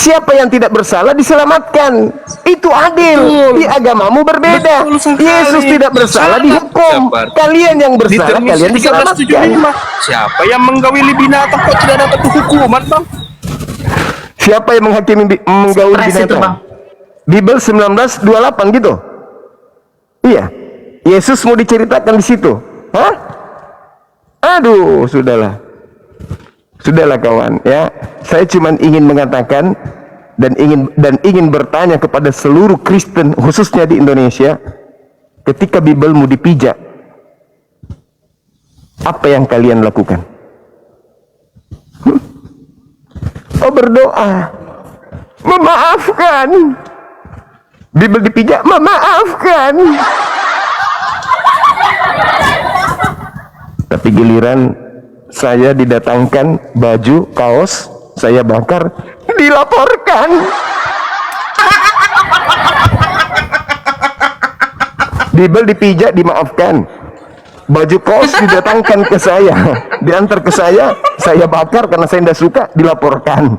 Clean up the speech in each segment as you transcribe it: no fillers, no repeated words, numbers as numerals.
Siapa yang tidak bersalah diselamatkan. Itu adil. Di agamamu berbeda. Yesus tidak bersalah dihukum. Kalian yang bersalah kalian diselamatkan. Siapa yang menggawili binatang kok tidak dapat hukuman, Bang? Siapa yang menghakimi menggauli binatang? Bible 19:28 gitu. Iya. Yesus mau diceritakan di situ. Hah? Aduh, sudahlah. Sudahlah kawan, ya. Saya cuma ingin mengatakan dan ingin bertanya kepada seluruh Kristen khususnya di Indonesia, ketika Biblemu dipijak, apa yang kalian lakukan? Oh, berdoa, memaafkan. Bible dipijak, memaafkan. Tapi giliran saya didatangkan baju, kaos, saya bakar, dilaporkan. Bible dipijak, dimaafkan. Baju kaos didatangkan ke saya, diantar ke saya bakar karena saya tidak suka, dilaporkan.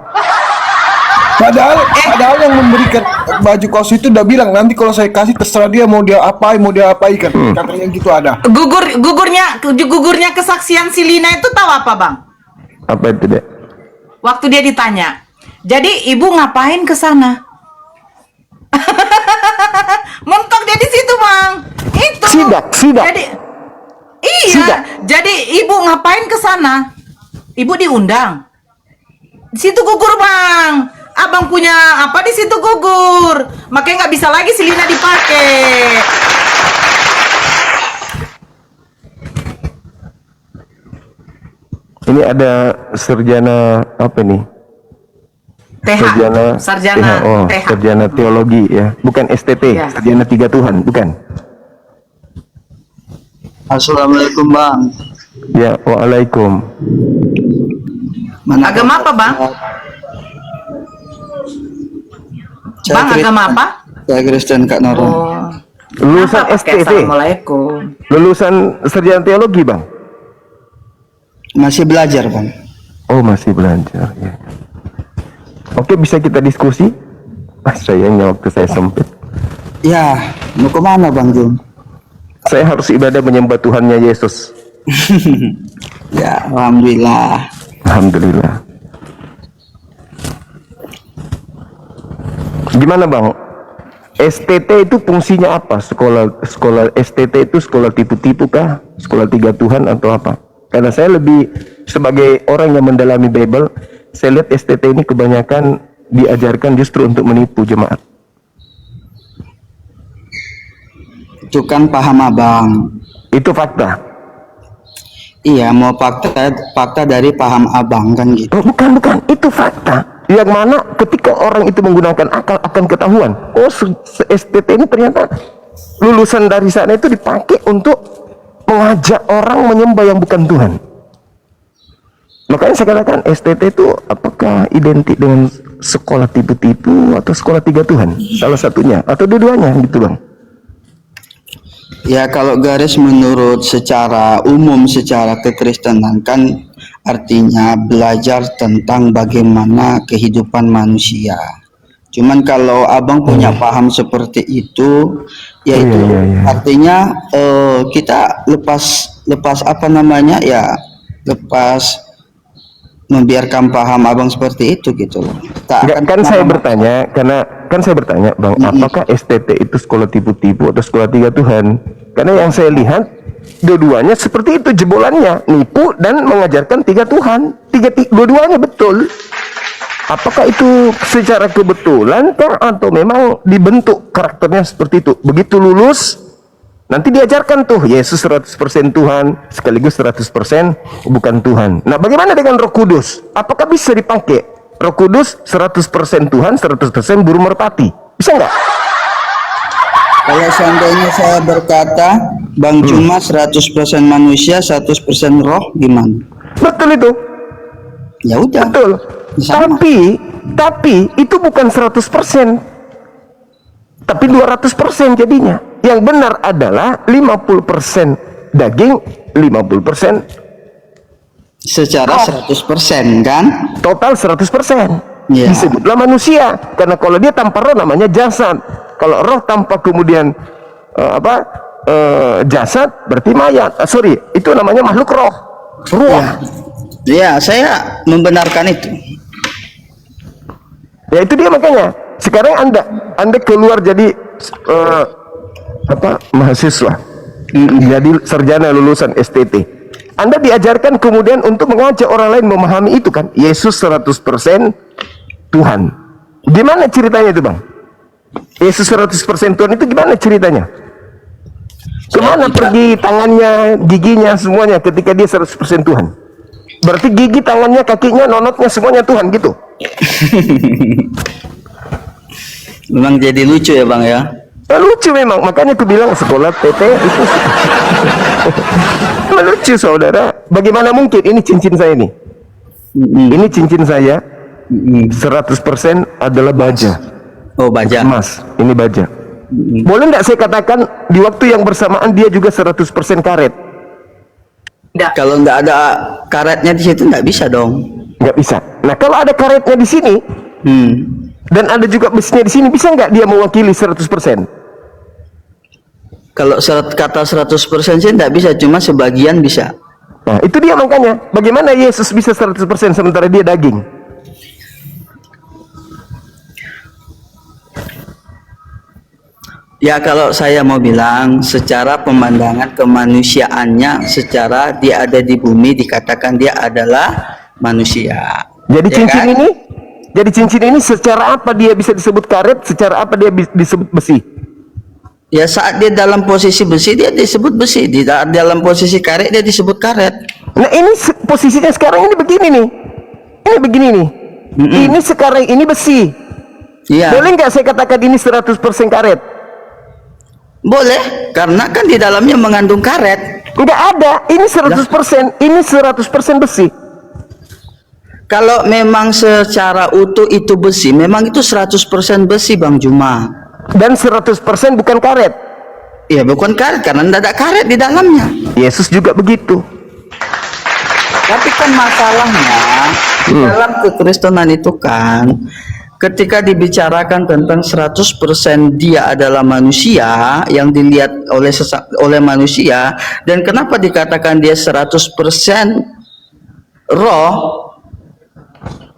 Padahal yang memberikan baju kaos itu udah bilang nanti kalau saya kasih terserah dia mau dia apain kan. Katanya gitu ada. Gugurnya kesaksian si Lina itu tahu apa, Bang? Apa itu, Dek? Waktu dia ditanya, jadi ibu ngapain ke sana? Mentok dia di situ, Bang. Itu. Sidak. Jadi ibu ngapain ke sana? Ibu diundang. Di situ gugur, Bang. Abang punya apa di situ gugur. Makanya nggak bisa lagi si Lina dipakai. Ini ada sarjana apa nih? Sarjana TH. Sarjana teologi ya, bukan STT, ya. Sarjana 3 Tuhan, bukan? Assalamualaikum, Bang. Ya, waalaikum. Agama apa, Bang? Bang, agama apa? Saya Kristen, Kak Nora. Oh. Lulusan STT. Assalamualaikum. Lulusan sarjana teologi, Bang? Masih belajar, Bang. Oh, masih belajar. Ya. Oke, bisa kita diskusi? Sayangnya waktu saya sempit. Ya, mau kemana, Bang Jum? Saya harus ibadah menyembah Tuhannya Yesus. Ya, alhamdulillah. Alhamdulillah. Gimana, Bang? STT itu fungsinya apa? Sekolah STT itu sekolah tipu-tipu kah? Sekolah 3 Tuhan atau apa? Karena saya lebih sebagai orang yang mendalami Bible, saya lihat STT ini kebanyakan diajarkan justru untuk menipu jemaat. Itu kan paham Abang. Itu fakta. Iya, mau fakta dari paham Abang kan gitu. Oh, bukan, itu fakta. Yang mana ketika orang itu menggunakan akal akan ketahuan. Oh, STT ini ternyata lulusan dari sana itu dipakai untuk mengajak orang menyembah yang bukan Tuhan. Makanya saya katakan STT itu apakah identik dengan sekolah tipu-tipu atau sekolah 3 Tuhan? Salah satunya atau dua-duanya gitu, Bang. Ya, kalau garis menurut secara umum secara kekristenan kan artinya belajar tentang bagaimana kehidupan manusia. Cuman kalau Abang punya paham seperti itu, yaitu artinya kita lepas apa namanya ya, lepas membiarkan paham Abang seperti itu gitu loh. Saya bertanya Bang, apakah STT itu sekolah tipu-tipu atau sekolah 3 Tuhan? Karena yang saya lihat dua-duanya seperti itu, jebolannya nipu dan mengajarkan 3 Tuhan. Dua-duanya betul. Apakah itu secara kebetulan kah atau memang dibentuk karakternya seperti itu? Begitu lulus nanti diajarkan tuh Yesus 100% Tuhan sekaligus 100% bukan Tuhan. Nah, bagaimana dengan Roh Kudus? Apakah bisa dipakai Roh Kudus 100% Tuhan, 100% burung merpati? Bisa nggak? Kalau seandainya saya berkata Bang cuma 100% manusia, 100% roh, gimana? Betul itu. Ya udah. Betul. Sama. Tapi itu bukan 100%. Tapi 200% jadinya. Yang benar adalah 50% daging, 50% secara 100% kan? total 100%. Iya. disebutlah manusia. Karena kalau dia tanpa roh namanya jasad. Kalau roh tanpa kemudian jasad berarti mayat. Sorry, itu namanya makhluk roh. Ruh. Ya, saya membenarkan itu. Ya itu dia makanya. Sekarang Anda keluar jadi mahasiswa. Jadi sarjana lulusan STT. Anda diajarkan kemudian untuk mengajak orang lain memahami itu kan. Yesus 100% Tuhan. Gimana ceritanya itu, Bang? Yesus 100% Tuhan itu gimana ceritanya? Kemana pergi tangannya, giginya, semuanya ketika dia 100% Tuhan? Berarti gigi, tangannya, kakinya, nonotnya semuanya Tuhan gitu? Memang jadi lucu ya Bang ya. Ya, lucu memang, makanya aku bilang sekolah PT itu lucu saudara. Bagaimana mungkin ini cincin saya nih? Ini cincin saya 100% adalah baja. Oh, baja. Emas, ini baja. Boleh nggak saya katakan di waktu yang bersamaan dia juga 100% karet? Kalau nggak ada karetnya di situ nggak bisa dong. Nggak bisa. Nah kalau ada karetnya di sini dan ada juga besinya di sini, bisa nggak dia mewakili 100%? Kalau kata 100% sih nggak bisa, cuma sebagian bisa. Nah itu dia makanya. Bagaimana Yesus bisa 100% sementara dia daging? Ya kalau saya mau bilang secara pemandangan kemanusiaannya, secara dia ada di bumi dikatakan dia adalah manusia. Jadi Ya cincin kan? ini, jadi cincin ini secara apa dia bisa disebut karet? Secara apa dia disebut besi? Ya saat dia dalam posisi besi dia disebut besi, di dalam posisi karet dia disebut karet. Nah ini posisinya sekarang ini begini nih. Ini begini nih. Ini sekarang ini besi. Iya. Boleh nggak saya katakan ini 100% karet? Boleh, karena kan di dalamnya mengandung karet. Nggak ada. Ini 100%. Ini 100% besi. Kalau memang secara utuh itu besi, memang itu 100% besi Bang Juma. Dan 100% bukan karet. Ya bukan karet, karena tidak ada karet di dalamnya. Yesus juga begitu. Tapi kan masalahnya di dalam kekristenan itu kan, ketika dibicarakan tentang 100% dia adalah manusia yang dilihat oleh manusia, dan kenapa dikatakan dia 100% roh,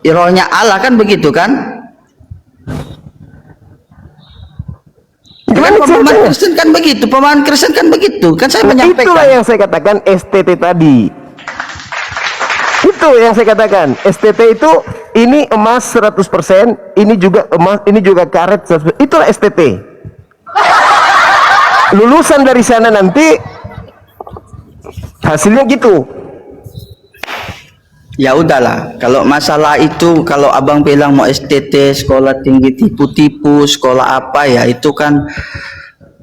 rohnya Allah kan begitu kan? Gimana Pemahaman ceritanya? Kristen kan begitu, pemahaman Kristen kan begitu, kan saya Itulah menyampaikan. yang saya katakan STT tadi. Itu yang saya katakan. STT itu ini emas 100%, ini juga emas, ini juga karet 100%. Itulah STT. Lulusan dari sana nanti hasilnya gitu. Ya udahlah, kalau masalah itu, kalau abang bilang mau STT, sekolah tinggi tipu-tipu, sekolah apa ya, itu kan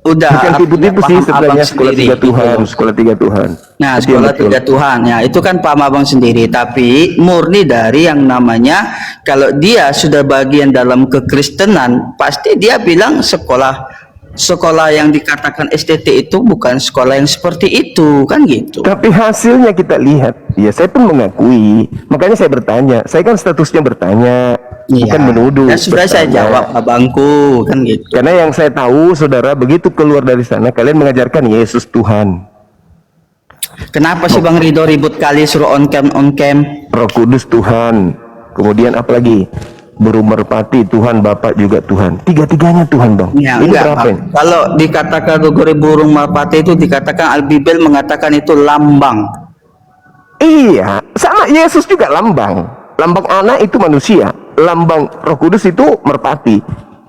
udah Bukan tipu-tipu sih paham sebenarnya, abang sekolah sendiri, tiga gitu Tuhan, loh. sekolah tiga Tuhan. Nah, Itu yang sekolah betul. tiga Tuhan, ya itu kan paham abang sendiri. Tapi murni dari yang namanya, kalau dia sudah bagian dalam kekristenan, pasti dia bilang sekolah yang dikatakan STT itu bukan sekolah yang seperti itu, kan gitu. Tapi hasilnya kita lihat, ya saya pun mengakui. Makanya saya bertanya, saya kan statusnya bertanya, bukan menuduh. Ya sudah saya bertanya. jawab abangku, kan gitu. Karena yang saya tahu, saudara, begitu keluar dari sana, kalian mengajarkan Yesus Tuhan, Kenapa sih Bang Ridho ribut kali suruh on cam? Roh Kudus Tuhan, kemudian apa lagi? Burung merpati Tuhan, Bapak juga Tuhan. Tiga-tiganya Tuhan, Bang. Ya, Ini enggak, berapa Bang. ini? Kalau dikatakan kategori burung merpati itu dikatakan Al-Bibel mengatakan itu lambang. Iya, sama Yesus juga lambang. Lambang anak itu manusia, lambang Roh Kudus itu merpati,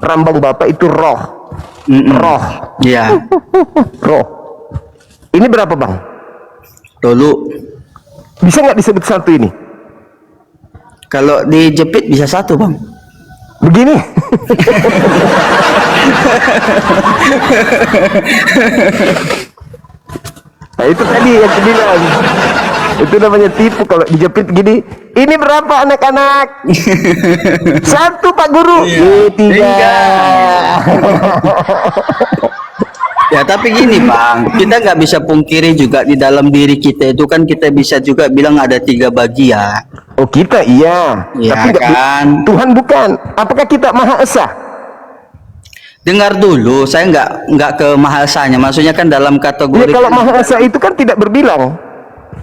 lambang Bapak itu roh. Roh, Ya, roh. Ini berapa, Bang? dulu Bisa nggak disebut satu ini? kalau dijepit bisa satu Bang. Begini. Nah, itu tadi yang aku bilang. Itu namanya tipu kalau dijepit gini. Ini berapa anak-anak? Satu Pak Guru. Tiga. Ya tapi gini Bang, kita nggak bisa pungkiri juga di dalam diri kita itu kan kita bisa juga bilang ada 3 bagian. Oh kita iya, Iya tapi kan? Tuhan bukan. Apakah kita Maha Esa? Dengar dulu, saya nggak ke Maha Esanya, maksudnya kan dalam Ya kategori kalau Maha Esa itu kan tidak berbilang.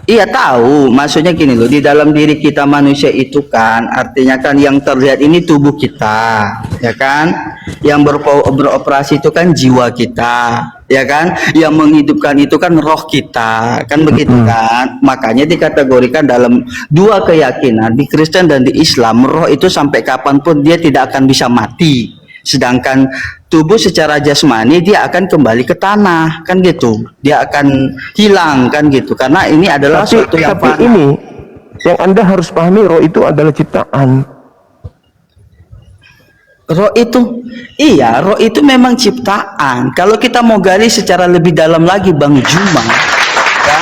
iya tahu, maksudnya gini loh, di dalam diri kita manusia itu kan artinya kan yang terlihat ini tubuh kita, ya kan, yang beroperasi itu kan jiwa kita, ya kan, yang menghidupkan itu kan roh kita, kan begitu kan. Makanya dikategorikan dalam dua keyakinan, di Kristen dan di Islam, roh itu sampai kapanpun dia tidak akan bisa mati, sedangkan tubuh secara jasmani dia akan kembali ke tanah, kan gitu, dia akan hilang, kan gitu, karena ini adalah suatu yang Tapi fana. ini yang Anda harus pahami, roh itu adalah ciptaan. Roh itu, iya, roh itu memang ciptaan. Kalau kita mau gali secara lebih dalam lagi, Bang Juma, ya,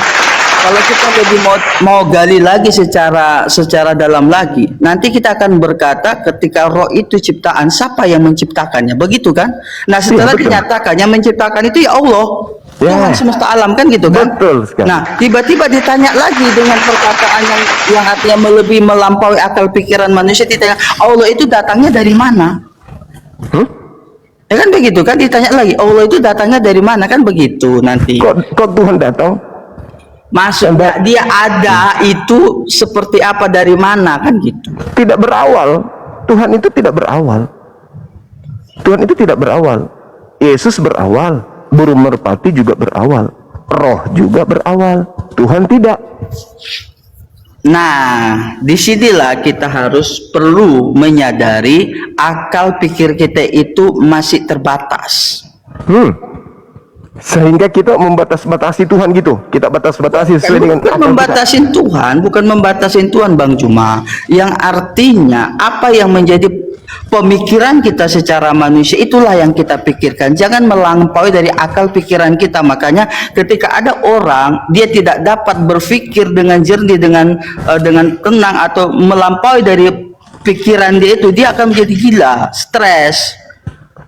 kalau kita lebih mau gali lagi secara dalam lagi, nanti kita akan berkata ketika roh itu ciptaan, siapa yang menciptakannya, begitu kan? Nah, setelah betul. dinyatakan yang menciptakan itu ya Allah, Ya. Tuhan semesta alam, kan gitu kan? Betul sekali. Nah, tiba-tiba ditanya lagi dengan perkataan yang artinya melebihi melampaui akal pikiran manusia, ditanya Allah itu datangnya dari mana? Ya kan begitu kan, ditanya lagi Allah itu datangnya dari mana, kan begitu nanti. Kok Tuhan datang? Maksudnya dia ada itu seperti apa, dari mana, kan gitu. Tidak berawal. Tuhan itu tidak berawal. Tuhan itu tidak berawal. Yesus berawal, burung merpati juga berawal, roh juga berawal. Tuhan tidak. Nah, disinilah kita harus perlu menyadari akal pikir kita itu masih terbatas. Sehingga kita membatas-batasi Tuhan gitu. Kita batas-batasi sesuai dengan Bukan akal kita. membatasin Tuhan, bukan membatasin Tuhan, Bang Juma. Yang artinya apa yang menjadi pemikiran kita secara manusia, itulah yang kita pikirkan. Jangan melampaui dari akal pikiran kita. Makanya ketika ada orang dia tidak dapat berpikir dengan jernih, dengan tenang, atau melampaui dari pikiran dia itu, dia akan menjadi gila, stres.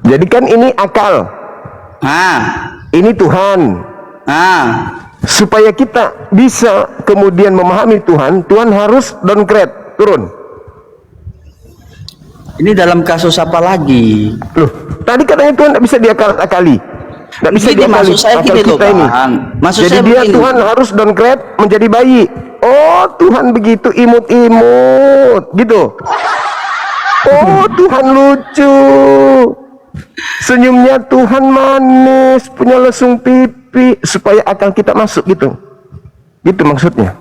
Jadi kan ini akal, ini Tuhan. Supaya kita bisa kemudian memahami Tuhan, Tuhan harus downgrade, turun. Ini dalam kasus apa lagi? Loh, tadi katanya Tuhan tidak bisa diakal-akali. Tidak bisa Gini, diakali maksud saya akal gini loh, kita ini. Bang. Maksud Jadi saya dia begini. Tuhan harus downgrade menjadi bayi. Oh, Tuhan begitu imut-imut gitu. Oh, Tuhan lucu. Senyumnya Tuhan manis, punya lesung pipi, supaya akal kita masuk gitu. Gitu maksudnya.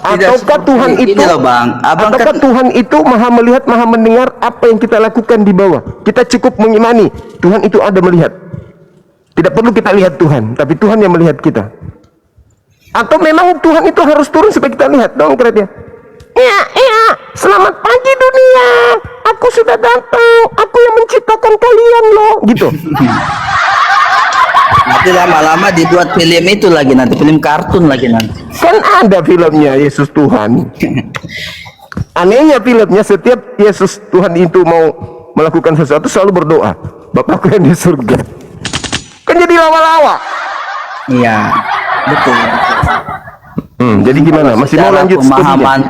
Tidak Ataukah seperti Tuhan ini itu, loh, Bang. Abang ataukah kan- Tuhan itu maha melihat, maha mendengar apa yang kita lakukan di bawah? Kita cukup mengimani Tuhan itu ada melihat. Tidak perlu kita lihat Tuhan, tapi Tuhan yang melihat kita. Atau memang Tuhan itu harus turun supaya kita lihat dong keretnya. Iya, iya, selamat pagi dunia. Aku sudah datang. Aku yang menciptakan kalian loh, gitu. Nanti lama-lama dibuat film itu lagi, nanti film kartun lagi nanti. Kan ada filmnya Yesus Tuhan. Anehnya filmnya, setiap Yesus Tuhan itu mau melakukan sesuatu selalu berdoa, Bapakku yang di surga. Kan jadi lawa-lawa. Iya, betul. Jadi gimana? Masih mau Secara lanjut pemahaman,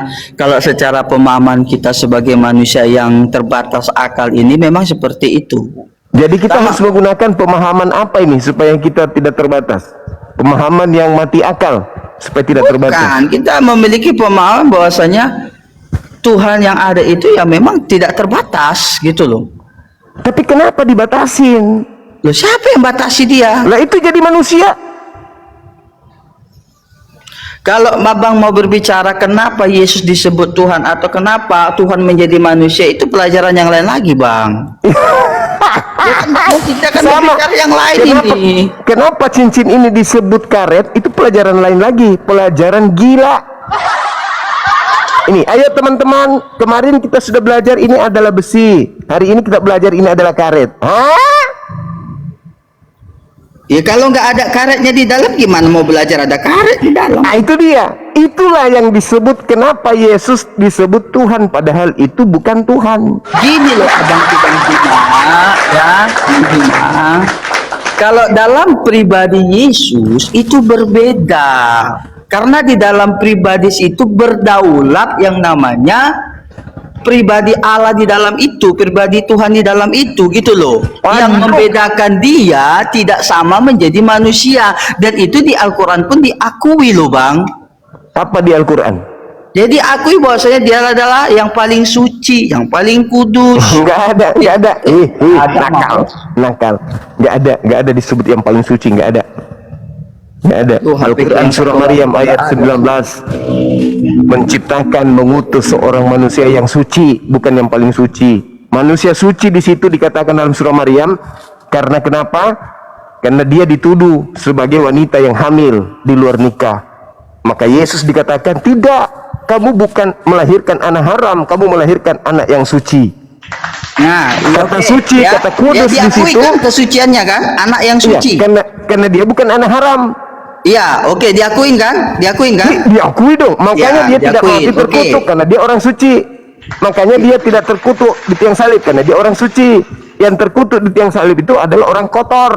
kalau secara pemahaman kita sebagai manusia yang terbatas akal ini memang seperti itu. Jadi kita harus menggunakan pemahaman apa ini supaya kita tidak terbatas? Pemahaman yang mati akal supaya tidak terbatas. Bukan, kita memiliki pemahaman bahwasanya Tuhan yang ada itu ya memang tidak terbatas gitu loh. Tapi kenapa dibatasin? Loh, siapa yang batasi dia? Lah itu jadi manusia. Kalau Abang mau berbicara kenapa Yesus disebut Tuhan atau kenapa Tuhan menjadi manusia, itu pelajaran yang lain lagi, Bang. Kita kan berbicara yang lain ini. Kenapa cincin ini disebut karet? Itu pelajaran lain lagi, pelajaran gila. Ini, ayo teman-teman, kemarin kita sudah belajar ini adalah besi. Hari ini kita belajar ini adalah karet. Hah? Ya kalau nggak ada karetnya di dalam, gimana mau belajar ada karet di dalam? Nah itu dia. Itulah yang disebut kenapa Yesus disebut Tuhan, padahal itu bukan Tuhan. Gini loh, Abang bukan ya, Kalau dalam pribadi Yesus itu berbeda. Karena di dalam pribadi itu berdaulat yang namanya pribadi Allah di dalam itu, pribadi Tuhan di dalam itu, gitu loh. Yang membedakan dia tidak sama menjadi manusia, dan itu di Al-Quran pun diakui loh Bang. Apa di Al-Quran? Jadi akui bahwasanya dia adalah yang paling suci, yang paling kudus. Nggak ada. Ada, nakal. Nggak ada disebut yang paling suci, nggak ada. Al-Quran surah Maryam ayat 19 menciptakan, mengutus seorang manusia yang suci, bukan yang paling suci. Manusia suci di situ dikatakan dalam surah Maryam karena kenapa? Karena dia dituduh sebagai wanita yang hamil di luar nikah. Maka Yesus dikatakan, tidak, kamu bukan melahirkan anak haram, kamu melahirkan anak yang suci. Nah, Kata suci, kata kudus di situ kan kesuciannya kan, anak yang suci. Iya, karena dia bukan anak haram. Iya, oke, diakuin kan? Diakui dong. Makanya dia tidak diakuin, mati terkutuk karena dia orang suci. Makanya dia tidak terkutuk di tiang salib karena dia orang suci. Yang terkutuk di tiang salib itu adalah orang kotor.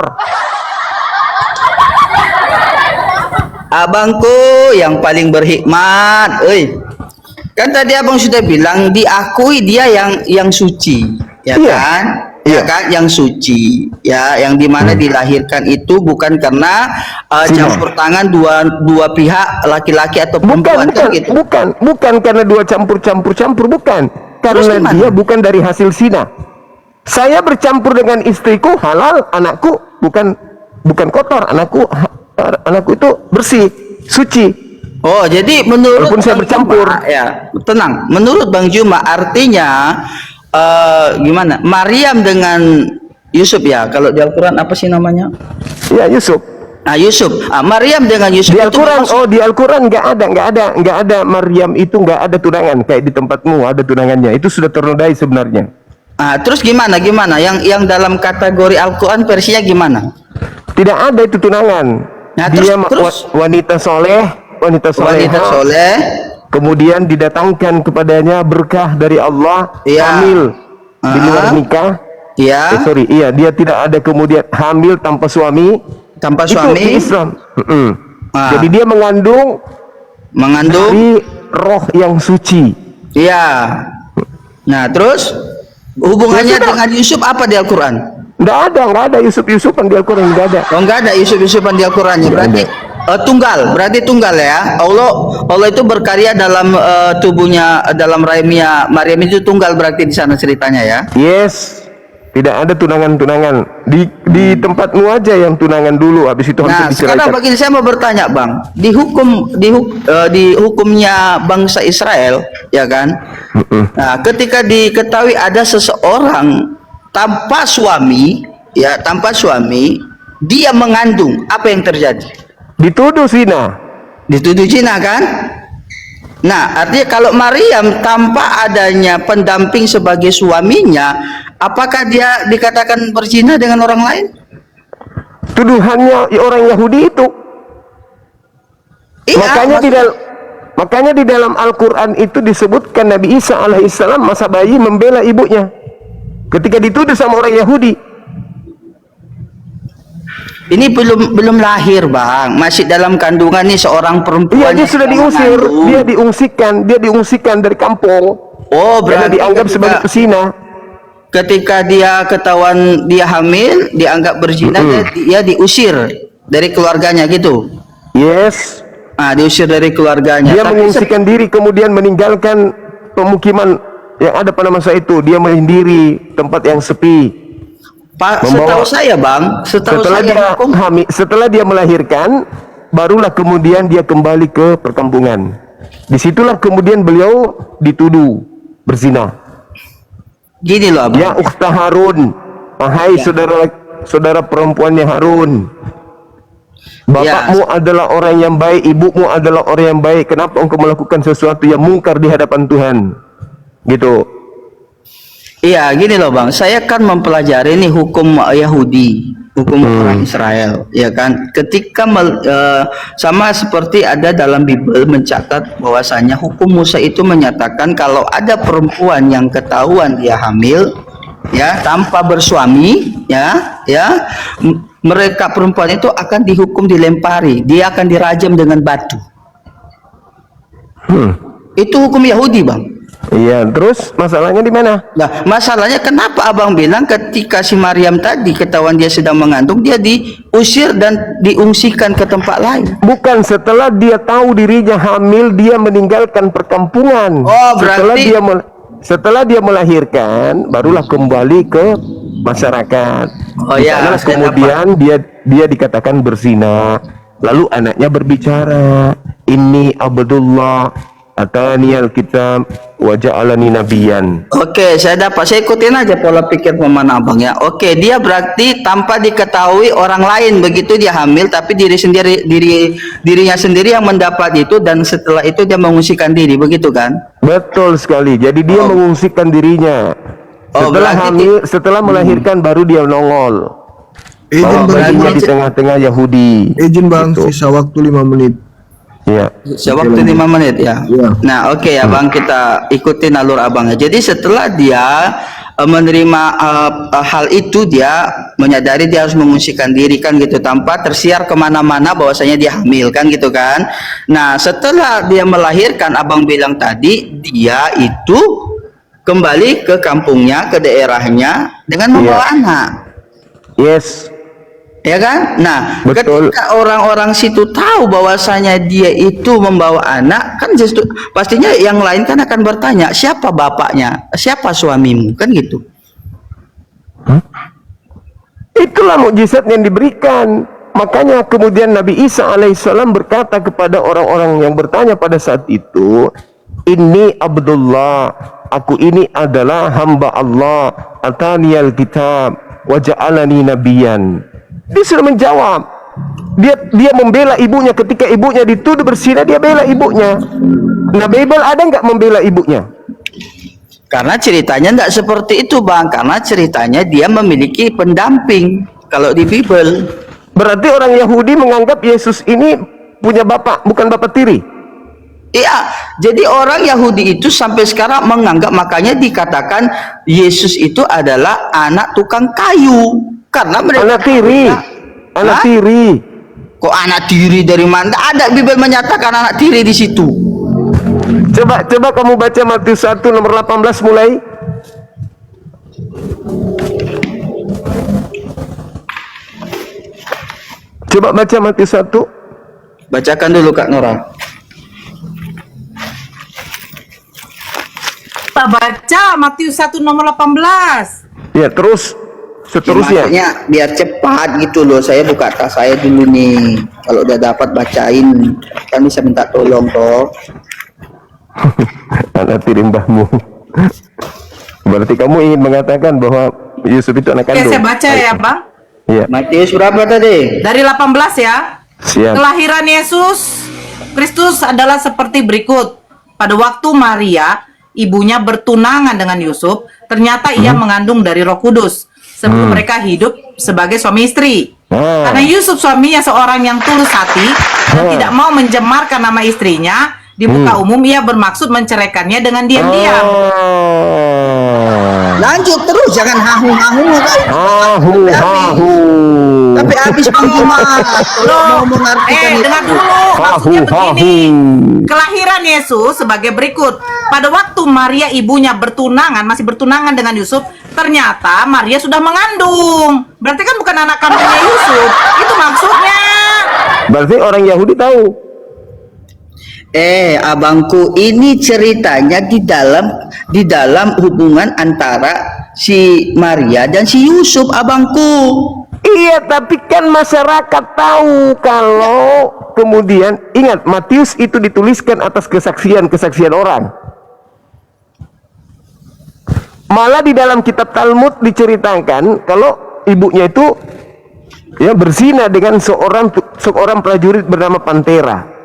Abangku yang paling berhikmat, kan tadi abang sudah bilang diakui dia yang suci, ya Iya. kan? Iya. Ya kan, yang suci, ya, yang dimana dilahirkan itu bukan karena campur tangan dua pihak, laki-laki atau perempuan, kan gitu. Bukan karena dua campur, bukan. Karena gimana? dia bukan dari hasil zina. Saya bercampur dengan istriku halal, anakku bukan kotor, anakku itu bersih, suci. Oh, jadi menurut Walaupun saya Bang bercampur. Juma, ya, tenang. Menurut Bang Juma artinya gimana? Maryam dengan Yusuf, ya. Kalau di Al-Quran apa sih namanya? Ya, Yusuf. Nah, Yusuf. Maryam dengan Yusuf Di itu Al-Quran, memang- di Al-Quran nggak ada Maryam itu nggak ada tunangan kayak di tempatmu ada tunangannya. Itu sudah ternodai sebenarnya. Terus gimana? Yang dalam kategori Al-Quran versinya gimana? Tidak ada itu tunangan. Nah, Dia terus? wanita soleh, Wanita soleh. kemudian didatangkan kepadanya berkah dari Allah, Iya. hamil di luar nikah. Ya, Dia tidak ada kemudian hamil tanpa suami. tanpa Itu suami, di Islam. Ah. Jadi dia mengandung mengandung. dari roh yang suci. Iya. Nah, terus hubungannya Ya sudah. dengan Yusuf apa di Al-Quran? Nggak ada Yusuf-Yusufan di Al-Quran, nggak ada. Oh, enggak ada Yusuf-Yusufan di Al-Qurannya. Berarti berarti tunggal ya. Allah itu berkarya dalam tubuhnya, dalam rahimnya Maryam itu tunggal, berarti di sana ceritanya ya. Yes, tidak ada tunangan-tunangan di tempatmu aja yang tunangan dulu, habis itu Nah, hampir sekarang diceraikan. bagi saya mau bertanya, Bang. Di hukumnya bangsa Israel, ya kan? Nah, ketika diketahui ada seseorang tanpa suami, dia mengandung, apa yang terjadi? Dituduh zina. Dituduh zina kan? Nah, artinya kalau Maryam tanpa adanya pendamping sebagai suaminya, apakah dia dikatakan berzina dengan orang lain? Tuduhannya orang Yahudi itu. Iya, Makanya di dalam Al-Quran itu disebutkan Nabi Isa alaihissalam masa bayi membela ibunya ketika dituduh sama orang Yahudi. Ini belum lahir, Bang. Masih dalam kandungan nih seorang perempuan. Iya, dia yang sudah diusir, mengandung. dia diungsikan dari kampung. Oh, Karena berarti dianggap sebagai pesina. ketika dia ketahuan dia hamil, dianggap berzina, dia diusir dari keluarganya gitu. Yes. Diusir dari keluarganya. Dia Tapi mengungsikan diri, kemudian meninggalkan pemukiman yang ada pada masa itu. Dia menyendiri tempat yang sepi. setahu saya, Bang, Setelah dia melahirkan, barulah kemudian dia kembali ke perkampungan. Disitulah kemudian beliau dituduh berzina. Gini loh, Abang. Ya ukhta Harun, wahai saudara perempuannya Harun, bapakmu adalah orang yang baik, ibumu adalah orang yang baik. Kenapa engkau melakukan sesuatu yang mungkar di hadapan Tuhan? Gitu. Iya, gini loh, Bang. Saya kan mempelajari nih hukum Yahudi, hukum orang Israel, ya kan. Ketika sama seperti ada dalam Bible mencatat bahwasanya hukum Musa itu menyatakan kalau ada perempuan yang ketahuan dia hamil, ya, tanpa bersuami, mereka perempuan itu akan dihukum dilempari, dia akan dirajam dengan batu. Itu hukum Yahudi, Bang. Iya, terus masalahnya di mana? Nah, masalahnya kenapa abang bilang ketika si Maryam tadi ketahuan dia sedang mengandung, dia diusir dan diungsikan ke tempat lain? Bukan, setelah dia tahu dirinya hamil, dia meninggalkan perkampungan. Oh, berarti setelah dia melahirkan, barulah kembali ke masyarakat. Oh Di ya, sana saya kemudian dia dikatakan berzina. Lalu anaknya berbicara, "Inni Abdullah ataniyal kitab wa ja'alani nabiyan." Oke, saya ikutin aja pola pikir pemanah abang ya. Oke, dia berarti tanpa diketahui orang lain begitu dia hamil, tapi dirinya sendiri yang mendapat itu, dan setelah itu dia mengungsikan diri, begitu kan? Betul sekali. Jadi dia mengungsikan dirinya. Oh, Setelah berarti hamil, setelah melahirkan baru dia nongol. Izin bang, Baginya di tengah-tengah Yahudi. izin bang, Gitu. sisa waktu 5 menit. Iya. Sewaktu 5 menit ya. Iya. Nah, oke ya Bang, kita ikutin alur abangnya. Jadi setelah dia menerima hal itu, dia menyadari dia harus mengungsikan diri kan gitu, tanpa tersiar kemana-mana bahwasanya dia hamil kan gitu kan. Nah, setelah dia melahirkan, abang bilang tadi dia itu kembali ke kampungnya, ke daerahnya dengan membawa anak. Yes. Ya kan? Nah, Betul. ketika orang-orang situ tahu bahwasanya dia itu membawa anak, kan justru pastinya yang lain kan akan bertanya, siapa bapaknya, siapa suamimu, kan gitu. Itulah mukjizat yang diberikan. Makanya kemudian Nabi Isa alaihissalam berkata kepada orang-orang yang bertanya pada saat itu, "Inni Abdullah, aku ini adalah hamba Allah, ataniyal kitab wa ja'alani nabiyan." Dia sudah menjawab. Dia membela ibunya ketika ibunya dituduh berzina, dia bela ibunya. Nah, Bible ada nggak membela ibunya? Karena ceritanya tidak seperti itu Bang, karena ceritanya dia memiliki pendamping kalau di Bible. Berarti orang Yahudi menganggap Yesus ini punya bapak, bukan bapak tiri. Iya, jadi orang Yahudi itu sampai sekarang menganggap, makanya dikatakan Yesus itu adalah anak tukang kayu. Karena mereka Anak tiri. Anak Hah? tiri. Kok anak tiri dari mana? Ada Bible menyatakan anak tiri di situ. Coba kamu baca Matius 1 nomor 18 mulai. Coba baca Matius 1. Bacakan dulu Kak Nora. Kita baca Matius 1 nomor 18. Ya, terus seterusnya. Maksudnya biar cepat gitu loh. Saya buka tas saya dulu nih. Kalau udah dapat bacain, kan bisa minta tolong toh. Anak tiri mbahmu. Berarti kamu ingin mengatakan bahwa Yusuf itu anak Oke, kandung. saya baca ya, Bang. Iya, Matius berapa tadi? Dari 18 ya. siap. Kelahiran Yesus Kristus adalah seperti berikut. Pada waktu Maria, ibunya bertunangan dengan Yusuf, ternyata ia mengandung dari Roh Kudus. Sebelum mereka hidup sebagai suami istri. Karena Yusuf suaminya seorang yang tulus hati dan tidak mau mencemarkan nama istrinya di muka umum, ia bermaksud menceraikannya dengan diam-diam. Lanjut terus, jangan hahu-hahu kan. Hahu. Tapi habis pengumuman. Mau mengartikan itu. Dengar dulu, maksudnya begini. Kelahiran Yesus sebagai berikut. Pada waktu Maria ibunya masih bertunangan dengan Yusuf, ternyata Maria sudah mengandung. Berarti kan bukan anak kandungnya Yusuf. Itu maksudnya. Berarti orang Yahudi tahu. Abangku, ini ceritanya di dalam hubungan antara si Maria dan si Yusuf, abangku. Iya, tapi kan masyarakat tahu kalau kemudian ingat Matius itu dituliskan atas kesaksian orang. Malah di dalam kitab Talmud diceritakan kalau ibunya itu ya berzina dengan seorang prajurit bernama Pantera.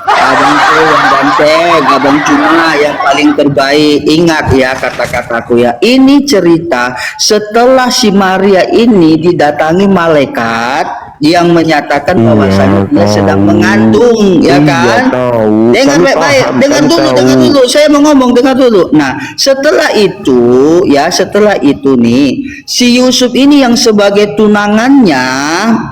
Abangku yang ganteng, abang cuma yang paling terbaik. Ingat ya kata-kataku ya. Ini cerita setelah si Maria ini didatangi malaikat yang menyatakan Iya, bahwasanya dia tahu. sedang mengandung, ya Iya, kan? tahu. Dengar Kami baik-baik, paham, dengar kami dulu, tahu. dengar dulu. Saya mau ngomong, dengar dulu. Nah, setelah itu nih, si Yusuf ini yang sebagai tunangannya,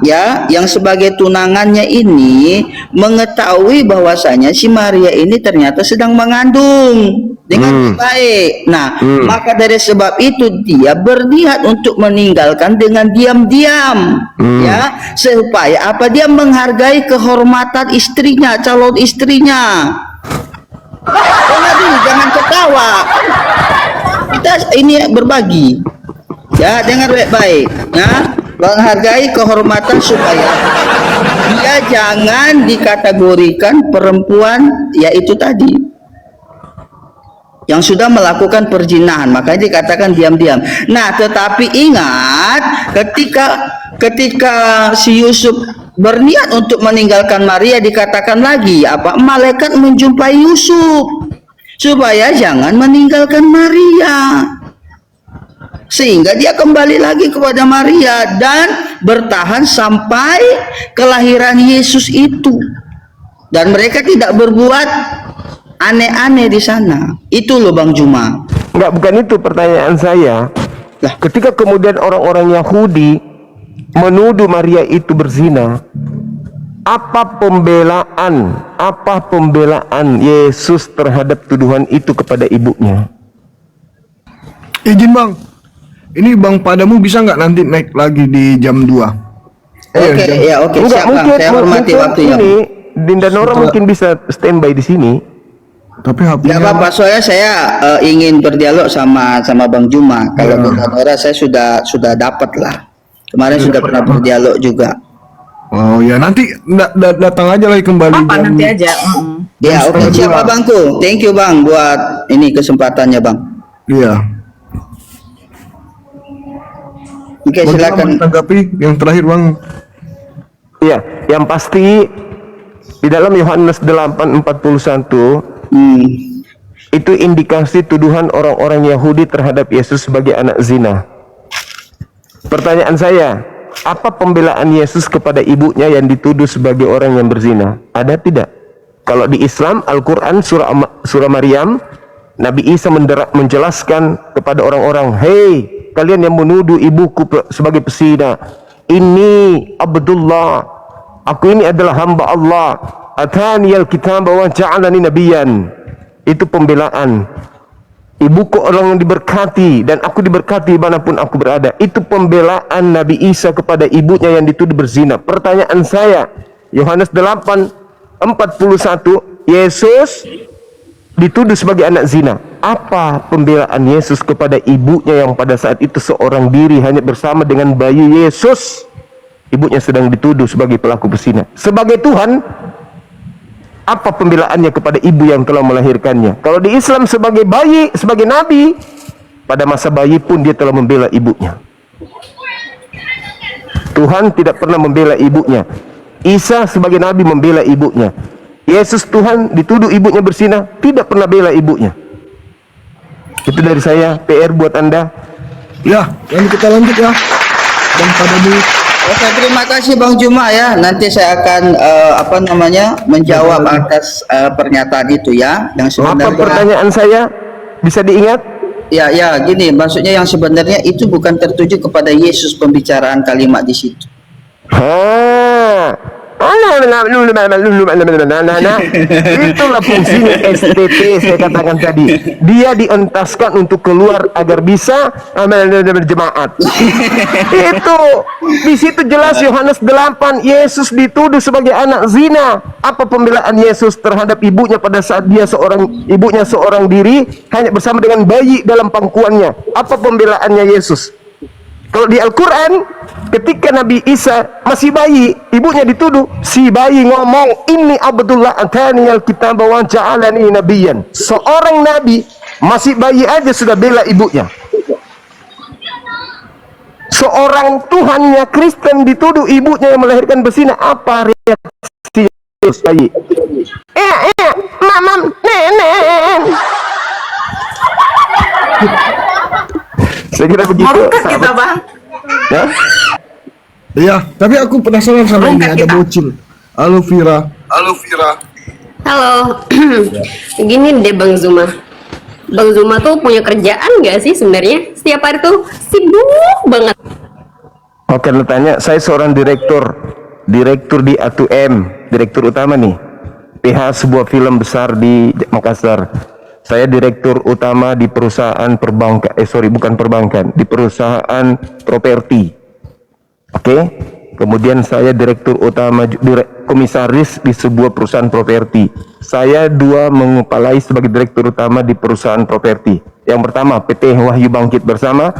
ya, yang sebagai tunangannya ini mengetahui bahwasanya si Maria ini ternyata sedang mengandung. Dengan baik. Nah, maka dari sebab itu dia berniat untuk meninggalkan dengan diam-diam, ya, supaya apa? Dia menghargai kehormatan istrinya, calon istrinya. Dengar dulu, jangan ketawa. Kita ini berbagi. Ya, dengar baik-baik. Ya, menghargai kehormatan supaya dia jangan dikategorikan perempuan, yaitu tadi yang sudah melakukan perzinahan, makanya dikatakan diam-diam. Nah, tetapi ingat, ketika si Yusuf berniat untuk meninggalkan Maria, dikatakan lagi apa? Malaikat menjumpai Yusuf supaya jangan meninggalkan Maria, sehingga dia kembali lagi kepada Maria dan bertahan sampai kelahiran Yesus itu, dan mereka tidak berbuat aneh-aneh di sana. Itu loh Bang Juma. Enggak, bukan itu pertanyaan saya. Lah. Ketika kemudian orang-orang Yahudi menuduh Maria itu berzina, apa pembelaan Yesus terhadap tuduhan itu kepada ibunya? Izin bang, ini bang padamu bisa nggak nanti naik lagi di jam 2? Oke, ya oke, Enggak, siap Bang. Saya hormati waktunya. ini Dinda Nora mungkin bisa standby di sini. Tapi Ya HP-nya Bapak, soalnya saya ingin berdialog sama Bang Juma. Kalau Bang Nora saya sudah dapat lah. Kemarin sudah pernah berdialog juga. Oh ya, nanti datang aja lagi kembali Apa jam. nanti aja. Ya oke, siapa Bangku? Thank you Bang buat ini kesempatannya Bang. Iya. Oke, silakan. Tanggapi yang terakhir bang. Iya, yang pasti di dalam Yohanes 8:41 itu indikasi tuduhan orang-orang Yahudi terhadap Yesus sebagai anak zina. Pertanyaan saya, apa pembelaan Yesus kepada ibunya yang dituduh sebagai orang yang berzina? Ada tidak? Kalau di Islam, Al-Quran surah Maryam, Nabi Isa menjelaskan kepada orang-orang, hei kalian yang menuduh ibuku sebagai pesina, ini Abdullah, aku ini adalah hamba Allah, atani al-kitab wa ja'alani nabiyan. Itu pembelaan. Ibuku orang yang diberkati dan aku diberkati dimanapun aku berada. Itu pembelaan Nabi Isa kepada ibunya yang dituduh berzina. Pertanyaan saya, Yohanes 8:41, Yesus dituduh sebagai anak zina. Apa pembelaan Yesus kepada ibunya yang pada saat itu seorang diri hanya bersama dengan bayi Yesus? Ibunya sedang dituduh sebagai pelaku berzina. Sebagai Tuhan, apa pembelaannya kepada ibu yang telah melahirkannya? Kalau di Islam sebagai bayi, sebagai nabi, pada masa bayi pun dia telah membela ibunya. Tuhan tidak pernah membela ibunya. Isa sebagai nabi membela ibunya. Yesus Tuhan dituduh ibunya berzina, tidak pernah bela ibunya. Itu dari saya, PR buat Anda. Ya, nanti kita lanjut ya. Dan padamu. Oke, terima kasih Bang Juma ya. Nanti saya akan menjawab atas pernyataan itu ya. Yang sebenarnya. Apa pertanyaan saya? Bisa diingat? Ya, gini, maksudnya yang sebenarnya itu bukan tertuju kepada Yesus pembicaraan kalimat di situ. Itulah fungsinya STT saya katakan tadi. Dia dientaskan untuk keluar agar bisa berjemaat. Itu di situ jelas Yohanes 8, Yesus dituduh sebagai anak zina. Apa pembelaan Yesus terhadap ibunya pada saat ibunya seorang diri hanya bersama dengan bayi dalam pangkuannya? Apa pembelaannya Yesus? Kalau di Al-Quran, ketika Nabi Isa masih bayi, ibunya dituduh, si bayi ngomong, ini Abdullah atani al-kitab wa ja'alani nabiyan. Seorang nabi masih bayi aja sudah bela ibunya. Seorang Tuhannya Kristen dituduh ibunya yang melahirkan berzina. Apa reaksi bayi? Mamam, nenek. Saya kira begitu. Malukan kita bang. Ya? Iya, tapi aku penasaran sama ini, Rungkat ada kita. bocil. Halo Vira. Halo, gini deh Bang Zuma. Bang Zuma tuh punya kerjaan nggak sih sebenarnya? Setiap hari tuh sibuk banget. Oke, lu tanya, saya seorang direktur di A2M, direktur utama nih, PH sebuah film besar di Makassar. Saya direktur utama di perusahaan perbankan, bukan perbankan, di perusahaan properti. Oke, kemudian saya direktur utama, komisaris di sebuah perusahaan properti. Saya dua mengepalai sebagai direktur utama di perusahaan properti. Yang pertama PT Wahyu Bangkit Bersama,